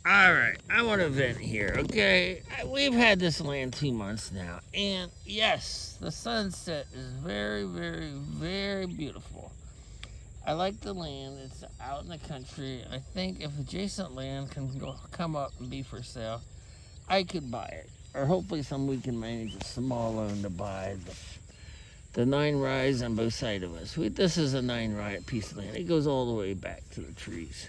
Alright, I want to vent here, okay? We've had this land 2 months now, and yes, the sunset is very, very, very beautiful. I like the land, it's out in the country. I think if adjacent land can come up and be for sale, I could buy it. Or hopefully someone can manage a small loan to buy the 9 rise on both sides of us. This is a 9 rise piece of land. It goes all the way back to the trees.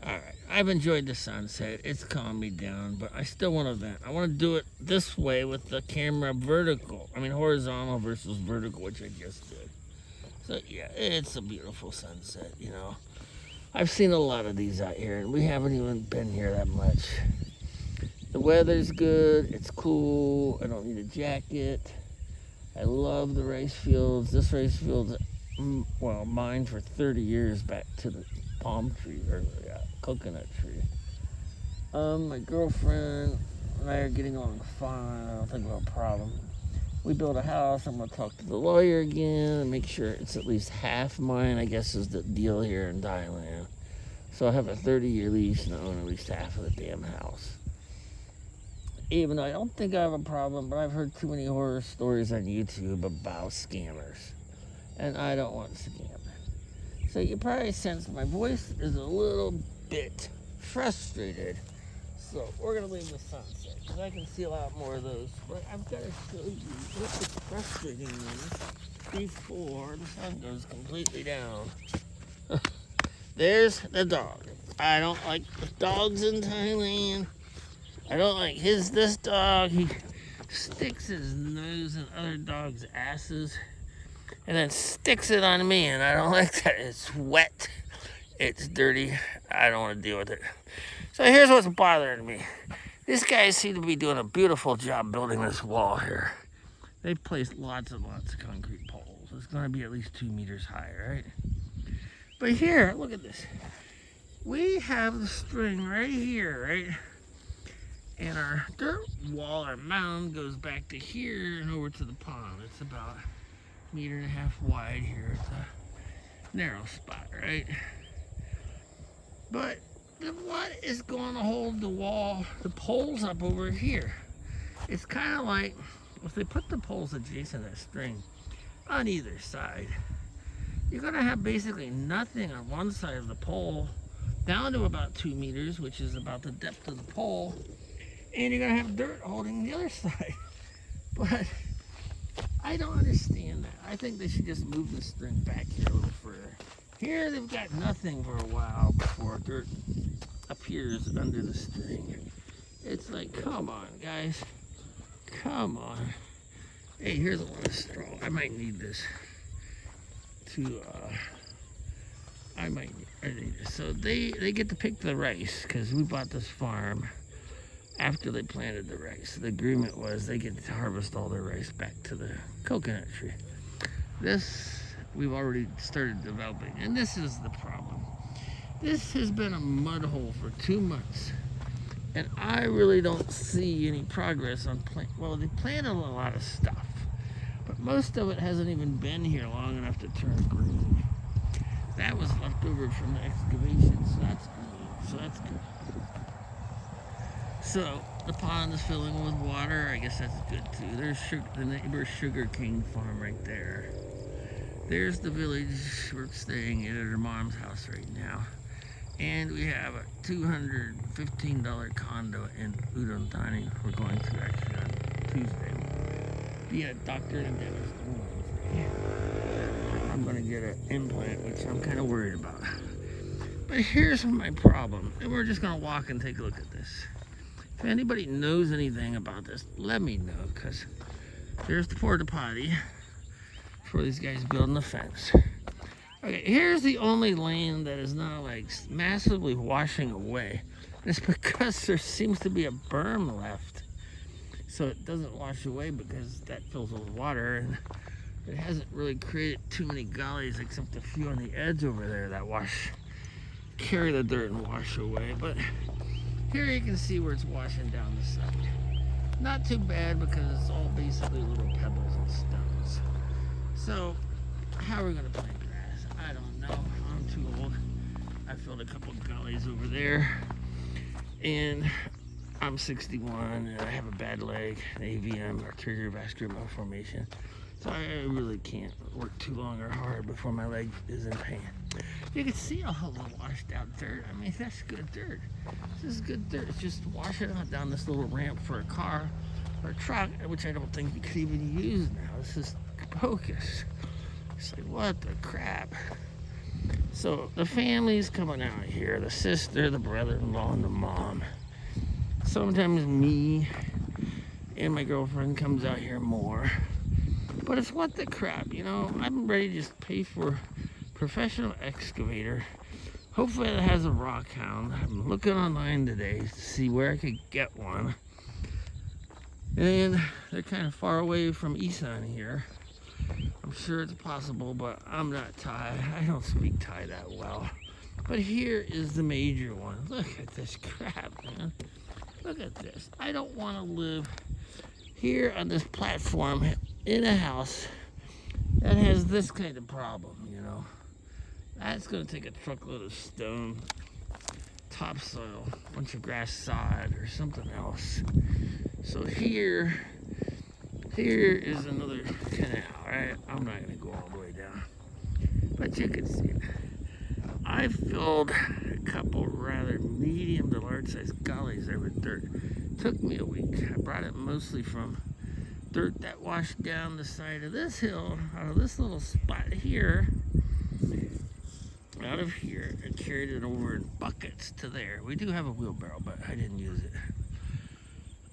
All right, I've enjoyed the sunset. It's calmed me down, but I still want to vent. I want to do it this way with the camera horizontal versus vertical, which I just did. So yeah, it's a beautiful sunset. I've seen a lot of these out here, and we haven't even been here that much. The weather's good. It's cool. I don't need a jacket. I love the rice fields. This rice field's, mine for 30 years back to the palm tree, or coconut tree. My girlfriend and I are getting along fine. I don't think we'll have a problem. We built a house. I'm going to talk to the lawyer again and make sure it's at least half mine, I guess is the deal here in Thailand. So I have a 30-year lease and I own at least half of the damn house. Even though I don't think I have a problem, but I've heard too many horror stories on YouTube about scammers. And I don't want scammers. So you probably sense my voice is a little bit frustrated. So we're going to leave the sunset, because I can see a lot more of those. But I've got to show you what the frustrating is before the sun goes completely down. There's the dog. I don't like the dogs in Thailand. I don't like this dog. He sticks his nose in other dogs' asses and then sticks it on me, and I don't like that. It's wet. It's dirty. I don't want to deal with it. So here's what's bothering me. These guys seem to be doing a beautiful job building this wall here. They've placed lots and lots of concrete poles. It's going to be at least 2 meters high, right? But here, look at this. We have the string right here, right? And our dirt wall, our mound, goes back to here and over to the pond. It's about 1.5 meters wide here. It's a narrow spot, right? But what is going to hold the poles up over here? It's kind of like if they put the poles adjacent to that string on either side, you're going to have basically nothing on one side of the pole down to about 2 meters, which is about the depth of the pole, and you're going to have dirt holding the other side. But I don't understand that. I think they should just move the string back here a little further. Here they've got nothing for a while before dirt appears under the string. It's like, come on, guys. Come on. Hey, here's a lot of straw. I might need this to, I need this. So they get to pick the rice, because we bought this farm after they planted the rice. The agreement was they get to harvest all their rice back to the coconut tree. This, we've already started developing, and this is the problem. This has been a mud hole for 2 months, and I really don't see any progress on well, they planted a lot of stuff, but most of it hasn't even been here long enough to turn green. That was left over from the excavation, so that's green, so that's good. So the pond is filling with water. I guess that's good too. There's the neighbor's sugarcane farm right there. There's the village we're staying at her mom's house right now. And we have a $215 condo in Udon Thani. We're going to actually on Tuesday. Be a doctor and dentist on Wednesday. I'm going to get an implant, which I'm kind of worried about. But here's my problem. And we're just going to walk and take a look at this. If anybody knows anything about this, let me know, because there's the porta potty for these guys building the fence. Okay, here's the only land that is not like massively washing away. It's because there seems to be a berm left, so it doesn't wash away, because that fills with water, and it hasn't really created too many gullies except a few on the edge over there that carry the dirt and wash away. But here you can see where it's washing down the side. Not too bad, because it's all basically little pebbles and stones. So how are we going to plant grass? I don't know. I'm too old. I filled a couple gullies over there. And I'm 61 and I have a bad leg, an AVM, arterial vascular malformation. So I really can't work too long or hard before my leg is in pain. You can see all the washed out dirt. I mean, that's good dirt. This is good dirt. It's just wash it out down this little ramp for a car or a truck, which I don't think you could even use now. This is bogus. It's like, what the crap? So the family's coming out here, the sister, the brother-in-law, and the mom. Sometimes me and my girlfriend comes out here more. But it's what the crap, you know? I'm ready to just pay for a professional excavator. Hopefully it has a rock hound. I'm looking online today to see where I could get one. And they're kind of far away from Isan here. I'm sure it's possible, but I'm not Thai. I don't speak Thai that well. But here is the major one. Look at this crap, man. Look at this. I don't want to live here on this platform in a house that has this kind of problem, you know. That's going to take a truckload of stone, topsoil, a bunch of grass sod, or something else. So here is another canal, right? I'm not going to go all the way down, but you can see it. I filled a couple rather medium to large sized gullies there with dirt. Took me a week. I brought it mostly from dirt that washed down the side of this hill, out of this little spot here, out of here, and carried it over in buckets to there. We do have a wheelbarrow, but I didn't use it.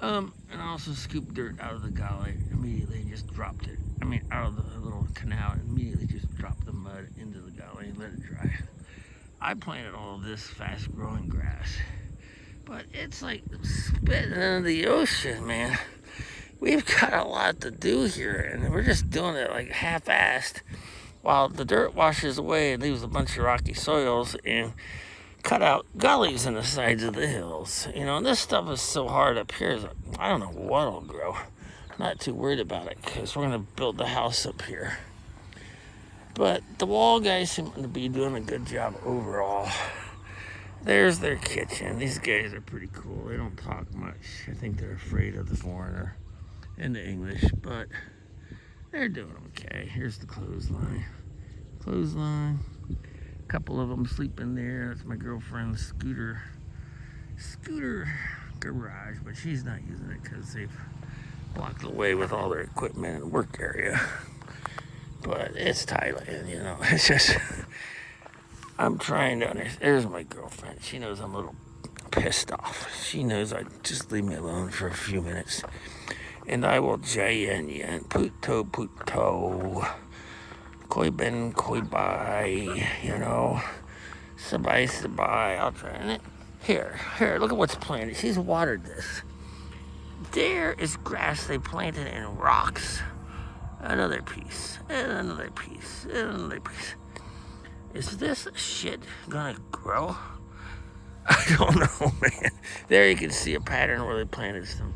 And I also scooped dirt out of the gully immediately and just dropped it. I mean, out of the little canal, and immediately just dropped the mud into the gully and let it dry. I planted all of this fast-growing grass, but it's like spitting into the ocean, man. We've got a lot to do here, and we're just doing it like half-assed, while the dirt washes away and leaves a bunch of rocky soils and cut out gullies in the sides of the hills. You know, and this stuff is so hard up here. I don't know what'll grow. I'm not too worried about it because we're going to build the house up here. But the wall guys seem to be doing a good job overall. There's their kitchen. These guys are pretty cool. They don't talk much. I think they're afraid of the foreigner and the English, but they're doing okay. Here's the clothesline. A couple of them sleeping there. That's my girlfriend's scooter garage, but she's not using it because they've blocked the way with all their equipment and work area. But it's Thailand, you know. It's just, I'm trying to understand. There's my girlfriend. She knows I'm a little pissed off. She knows I just leave me alone for a few minutes. And I will jayan yan, puto, koi ben, koi bai, you know. Sabai. I'll try it. Here, look at what's planted. She's watered this. There is grass they planted in rocks. Another piece. Is this shit gonna grow? I don't know, man. There you can see a pattern where they planted some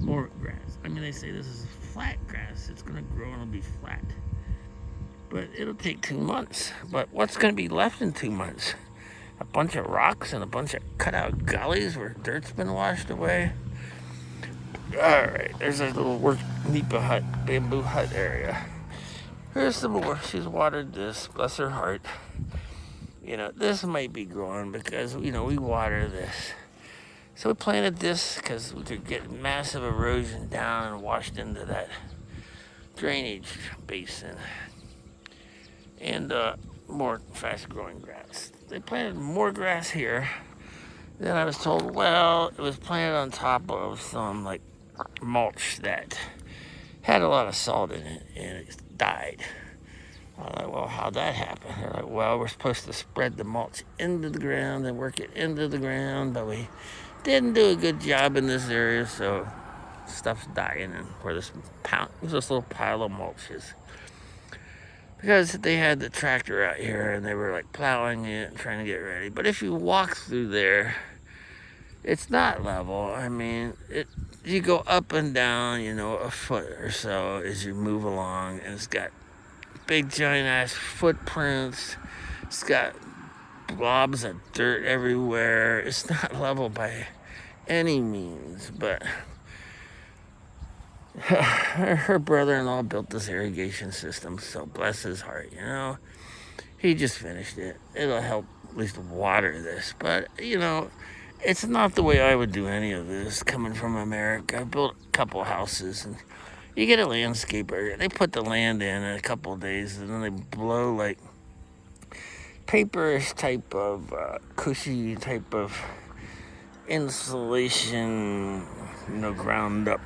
more grass. I mean, they say this is flat grass. It's gonna grow and it'll be flat. But it'll take 2 months. But what's gonna be left in 2 months? A bunch of rocks and a bunch of cut out gullies where dirt's been washed away. Alright, there's a little Nipa hut, bamboo hut area. Here's some more. She's watered this, bless her heart. You know, this might be growing because, you know, we water this. So we planted this because we could get massive erosion down and washed into that drainage basin. And more fast-growing grass. They planted more grass here. Then I was told, well, it was planted on top of some, like, mulch that had a lot of salt in it, and it died. I was like, well, how'd that happen? They're like, well, we're supposed to spread the mulch into the ground and work it into the ground, but we didn't do a good job in this area, so stuff's dying and where this little pile of mulch is. Because they had the tractor out here and they were like plowing it and trying to get ready. But if you walk through there, it's not level. I mean, you go up and down, you know, a foot or so as you move along, and it's got big giant ass footprints. It's got blobs of dirt everywhere. It's not level by any means, but her brother-in-law built this irrigation system, so bless his heart, you know. He just finished it. It'll help at least water this, but, you know, it's not the way I would do any of this coming from America. I built a couple houses, and you get a landscaper. They put the land in a couple of days, and then they blow like paperish type of cushy type of insulation, you know, ground up,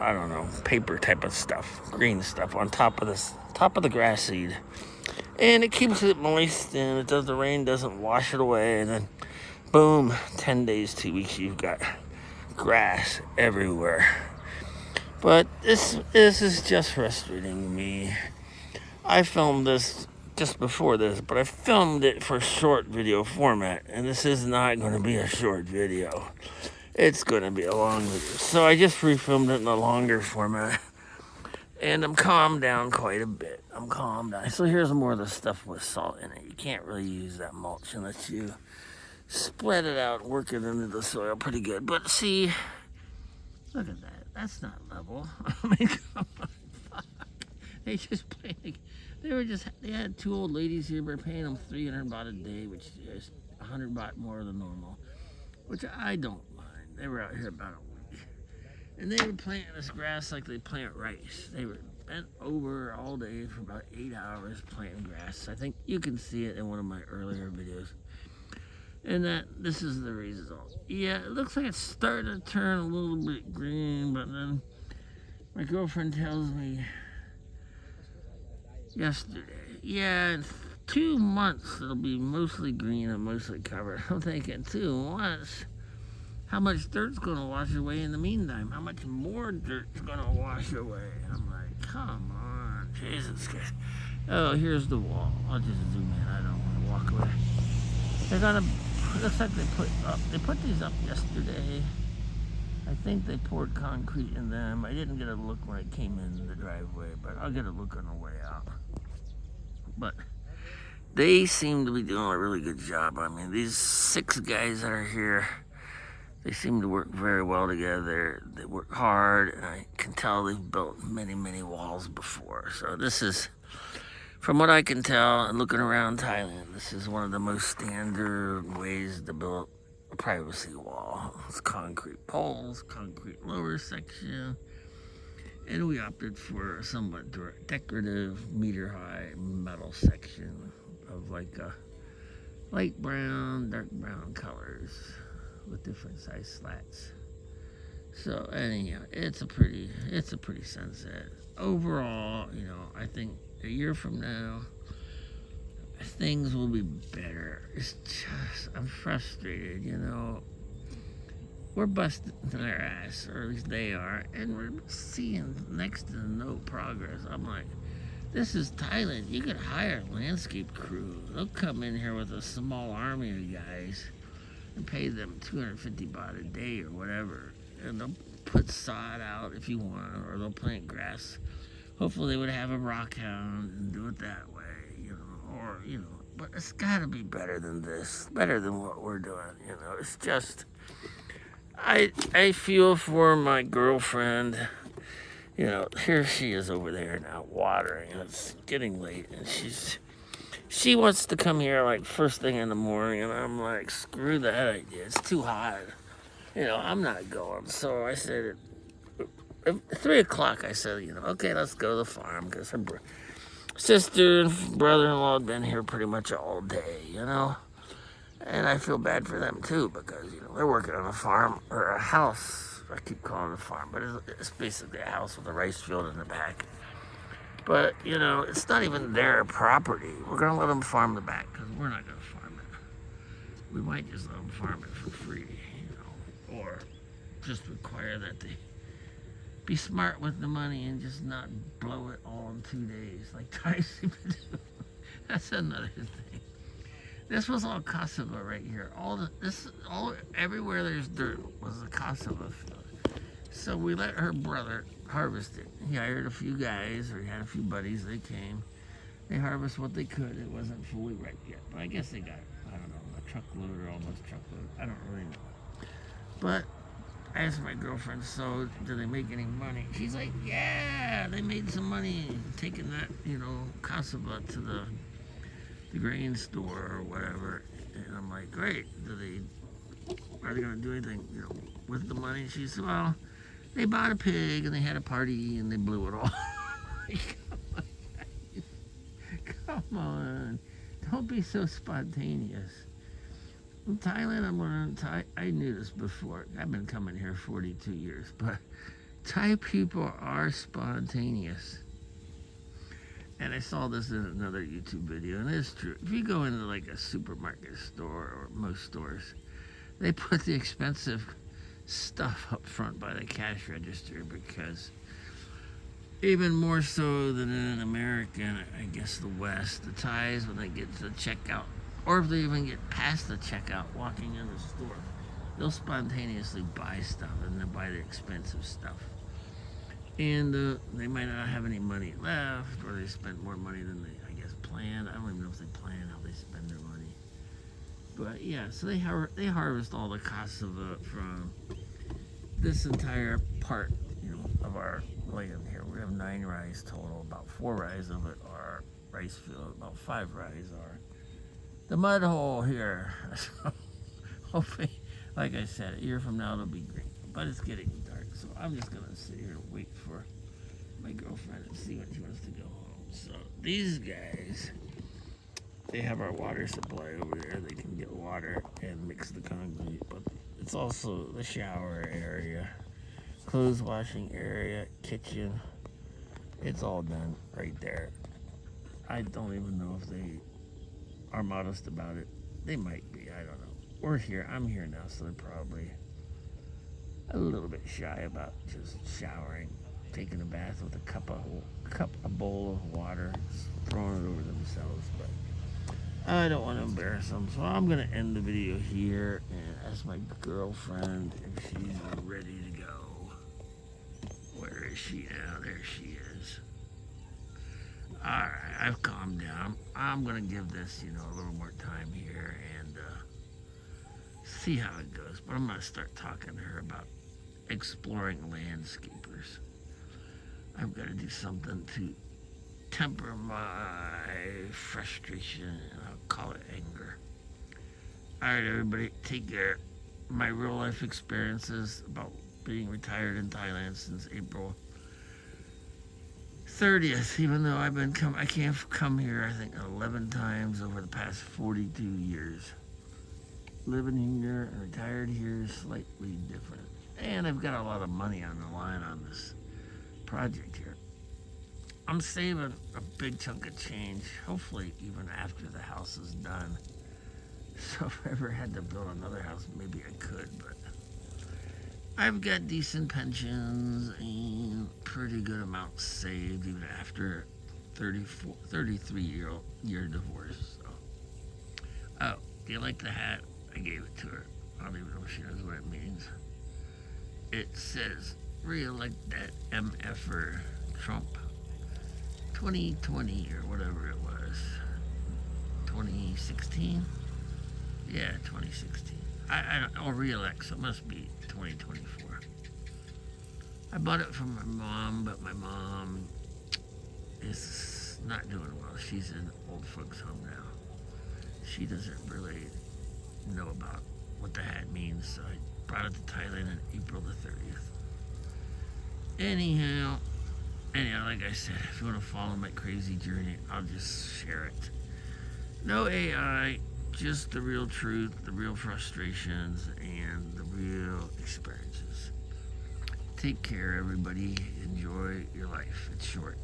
I don't know, paper type of stuff, green stuff on top of the grass seed, and it keeps it moist, and the rain doesn't wash it away, and then boom, 10 days, 2 weeks, you've got grass everywhere. But this is just frustrating me. I filmed this just before this, but I filmed it for short video format, and this is not going to be a short video. It's going to be a long video. So I just refilmed it in a longer format, and I'm calmed down quite a bit. I'm calmed down. So here's more of the stuff with salt in it. You can't really use that mulch unless you spread it out, work it into the soil pretty good. But see, look at that. That's not level. I mean, come on, fuck. They had two old ladies here. We're paying them 300 baht a day, which is 100 baht more than normal, which I don't mind. They were out here about a week, and they were planting this grass like they plant rice. They were bent over all day for about 8 hours planting grass. I think you can see it in one of my earlier videos. And this is the result. Yeah, it looks like it's starting to turn a little bit green, but then my girlfriend tells me yesterday, yeah, in 2 months it'll be mostly green and mostly covered. I'm thinking 2 months? How much dirt's gonna wash away in the meantime? How much more dirt's gonna wash away? I'm like, come on, Jesus Christ. Oh, here's the wall. I'll just zoom in. I don't want to walk away. They're gonna. Looks like they put these up yesterday. I think they poured concrete in them. I didn't get a look when I came in the driveway, but I'll get a look on the way out. But they seem to be doing a really good job. I mean, these 6 guys that are here, they seem to work very well together. They work hard, and I can tell they've built many, many walls before. So this is, from what I can tell, and looking around Thailand, this is one of the most standard ways to build a privacy wall. It's concrete poles, concrete lower section, and we opted for a somewhat decorative, meter-high metal section of like a light brown, dark brown colors with different size slats. So anyhow, it's a pretty sunset. Overall, you know, I think a year from now, things will be better. It's just, I'm frustrated, you know. We're busting their ass, or at least they are, and we're seeing next to no progress. I'm like, this is Thailand. You could hire a landscape crew. They'll come in here with a small army of guys and pay them 250 baht a day or whatever, and they'll put sod out if you want, or they'll plant grass. Hopefully they would have a rock hound and do it that way, you know, or, you know, but it's got to be better than this, better than what we're doing, you know. It's just, I feel for my girlfriend, you know. Here she is over there now watering, and it's getting late, and she wants to come here like first thing in the morning, and I'm like, screw that idea, it's too hot, you know, I'm not going. So I said, at 3 o'clock, I said, you know, okay, let's go to the farm, because her sister and brother-in-law had been here pretty much all day, you know. And I feel bad for them too, because, you know, they're working on a farm, or a house. I keep calling it a farm, but it's basically a house with a rice field in the back. But, you know, it's not even their property. We're going to let them farm the back, because we're not going to farm it. We might just let them farm it for free, you know, or just require that they be smart with the money and just not blow it all in 2 days like Thai seem to do. That's another thing. This was all Kosovo right here. Everywhere there's dirt was the Kosovo field. So we let her brother harvest it. He hired a few guys, or he had a few buddies. They came. They harvested what they could. It wasn't fully ripe yet, but I guess they got, I don't know, truckload or almost truckload. I don't really know. But I asked my girlfriend, so do they make any money? She's like, yeah, they made some money taking that, cassava to the grain store or whatever. And I'm like, great. Are they going to do anything, with the money? She said, well, they bought a pig and they had a party and they blew it all. Come on. Don't be so spontaneous. In Thailand, I'm learning Thai. I knew this before. I've been coming here 42 years, but Thai people are spontaneous. And I saw this in another YouTube video, and it's true. If you go into like a supermarket store or most stores, they put the expensive stuff up front by the cash register because even more so than in America and I guess the West, the Thais, when they get to the checkout, or if they even get past the checkout walking in the store, they'll spontaneously buy stuff and they'll buy the expensive stuff. And they might not have any money left, or they spent more money than they, I guess, planned. I don't even know if they plan how they spend their money. But yeah, so they harvest all the cassava from this entire part, of our land here. We have 9 rais total. About 4 rais of it are rice field. About 5 rais are the mud hole here. So hopefully, like I said, a year from now it'll be green. But it's getting dark, so I'm just gonna sit here and wait for my girlfriend and see when she wants to go home. So these guys, they have our water supply over there. They can get water and mix the concrete, but it's also the shower area, clothes washing area, kitchen. It's all done right there. I don't even know if they are modest about it. They might be, I don't know. We're here, I'm here now, so they're probably a little bit shy about just showering, taking a bath with a bowl of water, throwing it over themselves, but I don't want to embarrass them, so I'm going to end the video here and ask my girlfriend if she's ready to go. Where is she now? There she is. Alright, I've calmed down. I'm going to give this, a little more time here and see how it goes. But I'm going to start talking to her about exploring landscapers. I've got to do something to temper my frustration, and I'll call it anger. Alright, everybody, take care. My real life experiences about being retired in Thailand since April 30th, even though I can't come here, I think 11 times over the past 42 years. Living here and retired here is slightly different. And I've got a lot of money on the line on this project here. I'm saving a big chunk of change, hopefully even after the house is done. So if I ever had to build another house, maybe I could, but I've got decent pensions and pretty good amounts saved even after 33-year divorce. So. Oh, do you like the hat? I gave it to her. I don't even know if she knows what it means. It says, re-elect that MFer Trump 2020 or whatever it was. 2016? Yeah, 2016. I'll re-elect, so it must be 2024. I bought it from my mom, but my mom is not doing well. She's in old folks' home now. She doesn't really know about what the hat means, so I brought it to Thailand on April the 30th. Anyhow, like I said, if you want to follow my crazy journey, I'll just share it. No AI, just the real truth, the real frustrations, and the real experiences. Take care, everybody. Enjoy your life. It's short.